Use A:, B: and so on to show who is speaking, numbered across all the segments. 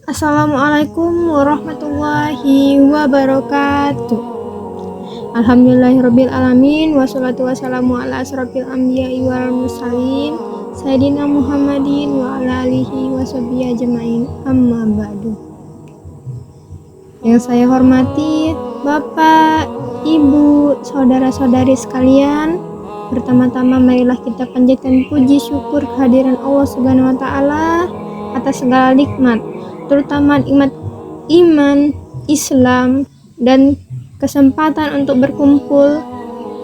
A: Assalamualaikum warahmatullahi wabarakatuh. Alhamdulillahirabbil alamin wassalatu wassalamu ala asrofil anbiya'i wal mursalin sayyidina Muhammadin wa ala alihi washabihi ajmain. Amma ba'du. Yang saya hormati Bapak, Ibu, saudara-saudari sekalian, pertama-tama marilah kita panjatkan puji syukur kehadiran Allah Subhanahu wa taala atas segala nikmat, terutama nikmat iman, Islam, dan kesempatan untuk berkumpul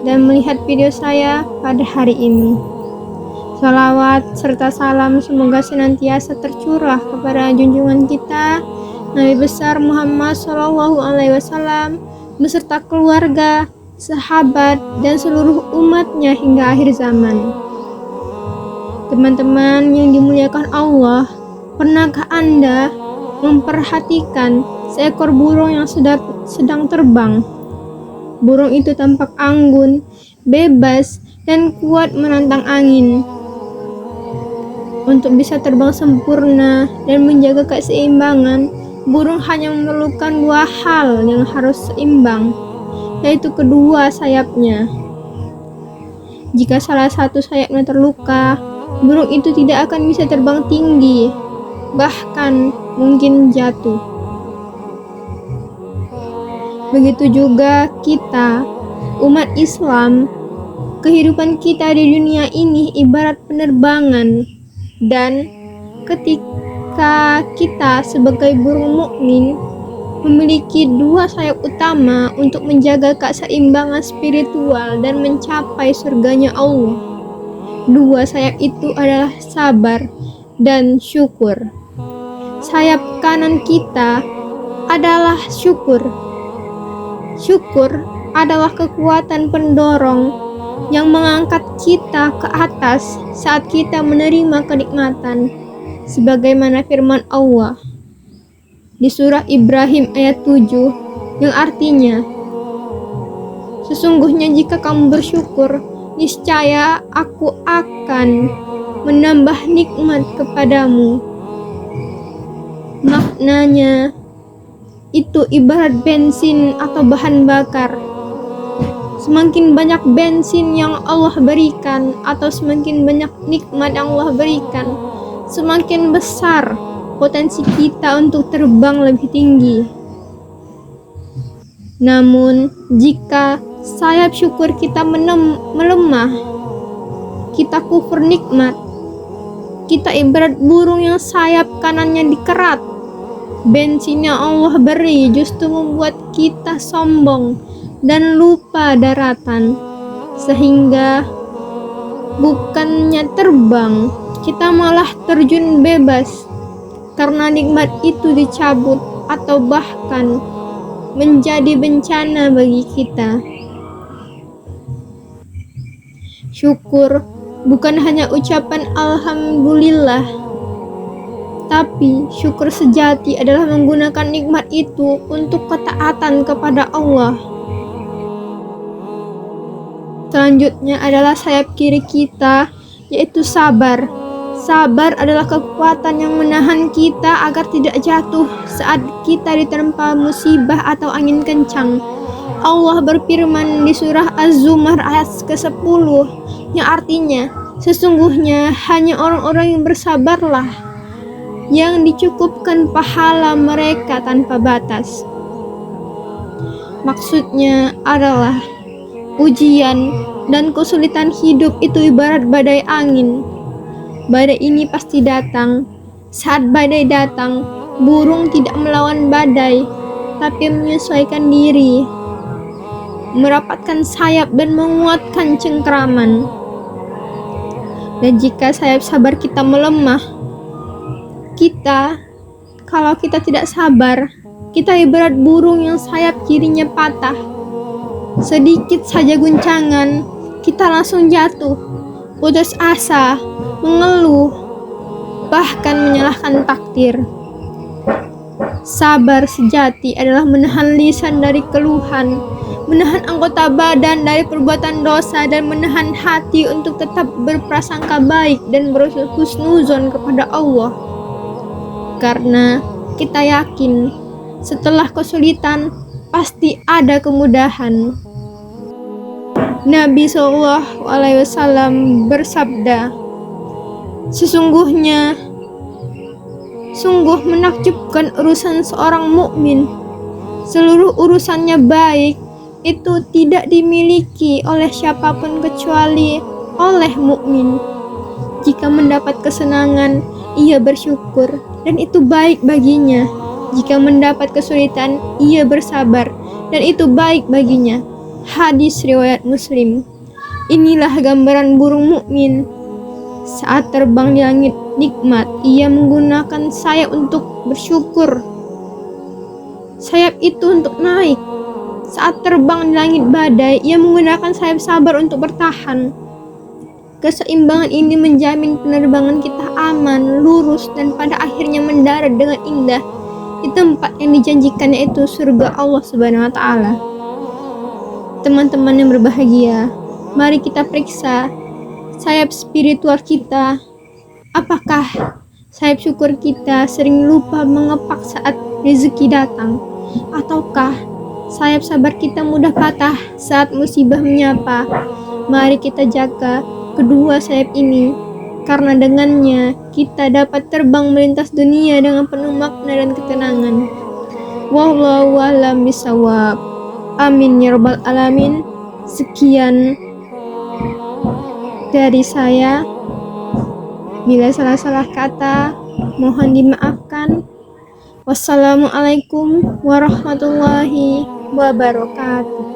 A: dan melihat video saya pada hari ini. Salawat serta salam semoga senantiasa tercurah kepada junjungan kita Nabi besar Muhammad SAW beserta keluarga, sahabat, dan seluruh umatnya hingga akhir zaman. Teman-teman yang dimuliakan Allah, pernahkah Anda memperhatikan seekor burung yang sedang terbang? Burung itu tampak anggun, bebas, dan kuat menantang angin. Untuk bisa terbang sempurna dan menjaga keseimbangan, burung hanya memerlukan dua hal yang harus seimbang, yaitu kedua sayapnya. Jika salah satu sayapnya terluka, burung itu tidak akan bisa terbang tinggi, bahkan mungkin jatuh. Begitu juga kita, umat Islam, kehidupan kita di dunia ini ibarat penerbangan, dan ketika kita sebagai burung mukmin memiliki dua sayap utama untuk menjaga keseimbangan spiritual dan mencapai surganya Allah. Dua sayap itu adalah sabar dan syukur. Sayap kanan kita adalah syukur. Syukur adalah kekuatan pendorong yang mengangkat kita ke atas saat kita menerima kenikmatan, sebagaimana firman Allah di surah Ibrahim ayat 7 yang artinya, sesungguhnya jika kamu bersyukur, niscaya aku akan menambah nikmat kepadamu. Maknanya itu ibarat bensin atau bahan bakar. Semakin banyak bensin yang Allah berikan atau semakin banyak nikmat yang Allah berikan, semakin besar potensi kita untuk terbang lebih tinggi. Namun, jika sayap syukur kita melemah, kita kufur nikmat, kita ibarat burung yang sayap kanannya dikerat. Bensin yang Allah beri justru membuat kita sombong dan lupa daratan, sehingga bukannya terbang, kita malah terjun bebas karena nikmat itu dicabut atau bahkan menjadi bencana bagi kita. Syukur bukan hanya ucapan alhamdulillah, tapi syukur sejati adalah menggunakan nikmat itu untuk ketaatan kepada Allah. Selanjutnya adalah sayap kiri kita, yaitu sabar. Sabar adalah kekuatan yang menahan kita agar tidak jatuh saat kita diterpa musibah atau angin kencang. Allah berfirman di surah Az-Zumar ayat ke-10 yang artinya, sesungguhnya hanya orang-orang yang bersabarlah yang dicukupkan pahala mereka tanpa batas. Maksudnya adalah ujian dan kesulitan hidup itu ibarat badai angin. Badai ini pasti datang. Saat badai datang, burung tidak melawan badai, tapi menyesuaikan diri, merapatkan sayap dan menguatkan cengkraman. Dan jika sayap sabar kita melemah, kalau kita tidak sabar, kita ibarat burung yang sayap kirinya patah. Sedikit saja guncangan, kita langsung jatuh, putus asa, mengeluh, bahkan menyalahkan takdir. Sabar sejati adalah menahan lisan dari keluhan, menahan anggota badan dari perbuatan dosa, dan menahan hati untuk tetap berprasangka baik dan berhusnuzon kepada Allah. Karena kita yakin setelah kesulitan pasti ada kemudahan. Nabi SAW bersabda, sesungguhnya sungguh menakjubkan urusan seorang mukmin. Seluruh urusannya baik itu tidak dimiliki oleh siapapun kecuali oleh mukmin. Jika mendapat kesenangan, ia bersyukur dan itu baik baginya. Jika mendapat kesulitan, ia bersabar dan itu baik baginya. Hadis riwayat Muslim. Inilah gambaran burung mukmin. Saat terbang di langit nikmat, ia menggunakan sayap untuk bersyukur. Sayap itu untuk naik. Saat terbang di langit badai, ia menggunakan sayap sabar untuk bertahan. Keseimbangan ini menjamin penerbangan kita aman, lurus, dan pada akhirnya mendarat dengan indah di tempat yang dijanjikan, yaitu surga Allah Subhanahu wa Ta'ala. Teman-teman yang berbahagia, mari kita periksa sayap spiritual kita. Apakah sayap syukur kita sering lupa mengepak saat rezeki datang? Ataukah sayap sabar kita mudah patah saat musibah menyapa? Mari kita jaga kedua sayap ini, karena dengannya kita dapat terbang melintas dunia dengan penuh makna dan ketenangan. Wallahu a'lam bishawab. Amin ya rabbal alamin. Sekian dari saya. Bila salah-salah kata, mohon dimaafkan. Wassalamualaikum warahmatullahi wabarakatuh.